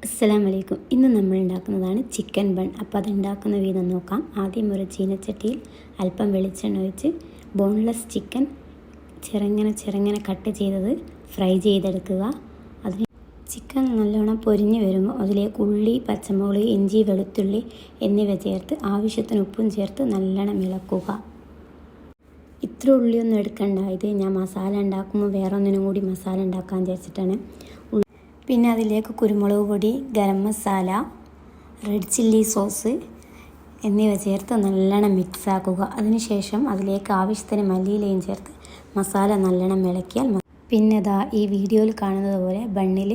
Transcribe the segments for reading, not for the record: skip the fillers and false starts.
അസ്സലാമു അലൈക്കും. ഇന്ന് നമ്മൾ ഉണ്ടാക്കുന്നതാണ് ചിക്കൻ ബൺ. അപ്പോൾ അതുണ്ടാക്കുന്ന വിധം നോക്കാം. ആദ്യം ഒരു ചീനച്ചട്ടിയിൽ അല്പം വെളിച്ചെണ്ണ ഒഴിച്ച് ബോൺലെസ് ചിക്കൻ ചെറുങ്ങനെ കട്ട് ചെയ്തത് ഫ്രൈ ചെയ്തെടുക്കുക. അതിന് ചിക്കൻ നല്ലോണം പൊരിഞ്ഞ് വരുമ്പോൾ അതിലേക്ക് ഉള്ളി, പച്ചമുളക്, ഇഞ്ചി, വെളുത്തുള്ളി എന്നിവ ചേർത്ത് ആവശ്യത്തിന് ഉപ്പും ചേർത്ത് നല്ലോണം ഇളക്കുക. ഇത്ര ഉള്ളിയൊന്നും എടുക്കണ്ട. ഇത് ഞാൻ മസാല ഉണ്ടാക്കുമ്പോൾ വേറെ ഒന്നിനും കൂടി മസാല ഉണ്ടാക്കാൻ വിചാരിച്ചിട്ടാണ്. പിന്നെ അതിലേക്ക് കുരുമുളക് പൊടി, garam masala, red chilli sauce എന്നിവ ചേർത്ത് നല്ലോണം മിക്സ് ആക്കുക. അതിനുശേഷം അതിലേക്ക് ആവശ്യത്തിന് മല്ലിയിലയും ചേർത്ത് മസാല നല്ലോണം ഇളക്കിയാൽ പിന്നെ ഈ വീഡിയോയിൽ കാണുന്നത് പോലെ ബണ്ണിൽ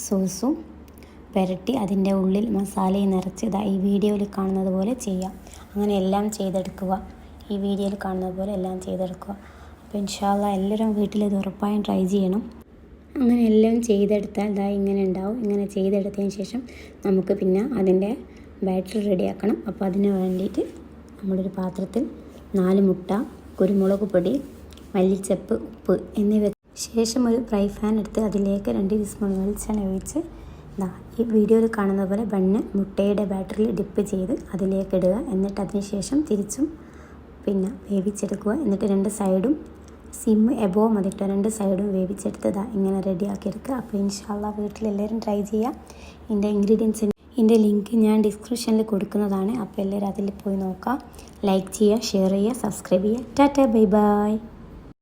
സോസും പുരട്ടി അതിൻ്റെ ഉള്ളിൽ മസാലയും നിറച്ച് ഈ വീഡിയോയിൽ കാണുന്നത് പോലെ ചെയ്യാം. അങ്ങനെ എല്ലാം ചെയ്തെടുക്കുക. ഈ വീഡിയോയിൽ കാണുന്നത് പോലെ എല്ലാം ചെയ്തെടുക്കുക. അപ്പോൾ ഇൻഷാ അല്ലാഹ് എല്ലാവരും വീട്ടിൽ ഇത് ഉറപ്പായും ട്രൈ ചെയ്യണം. അങ്ങനെ എല്ലാം ചെയ്തെടുത്താൽ ഇങ്ങനെ ഉണ്ടാവും. ഇങ്ങനെ ചെയ്തെടുത്തതിന് ശേഷം നമുക്ക് പിന്നെ അതിൻ്റെ ബാറ്റർ റെഡിയാക്കണം. അപ്പോൾ അതിന് വേണ്ടിയിട്ട് നമ്മളൊരു പാത്രത്തിൽ 4 മുട്ട, കുരുമുളക് പൊടി, മല്ലിച്ചപ്പ്, ഉപ്പ് എന്നിവ ശേഷം ഒരു ഫ്രൈ പാൻ എടുത്ത് അതിലേക്ക് 2 ടീസ്പൂൺ വെളിച്ചെണ്ണ ഒഴിച്ച് ഈ വീഡിയോയിൽ കാണുന്ന പോലെ ബണ്ണ് മുട്ടയുടെ ബാറ്ററിൽ ഡിപ്പ് ചെയ്ത് അതിലേക്ക് ഇടുക. എന്നിട്ട് അതിന് ശേഷം തിരിച്ചും പിന്നെ വേവിച്ചെടുക്കുക. എന്നിട്ട് 2 സൈഡും സിം എബോ മതിട്ടോ 2 സൈഡും വേവിച്ചെടുത്ത് ഇങ്ങനെ റെഡിയാക്കിയെടുക്കുക. അപ്പോൾ ഇൻഷാ അല്ലാഹ് വീട്ടിലെല്ലാവരും ട്രൈ ചെയ്യുക. ഇതിൻ്റെ ലിങ്ക് ഞാൻ ഡിസ്ക്രിപ്ഷനിൽ കൊടുക്കുന്നതാണ്. അപ്പോൾ എല്ലാവരും അതിൽ പോയി നോക്കുക. ലൈക്ക് ചെയ്യുക, ഷെയർ ചെയ്യുക, സബ്സ്ക്രൈബ് ചെയ്യുക. Tata, bye bye.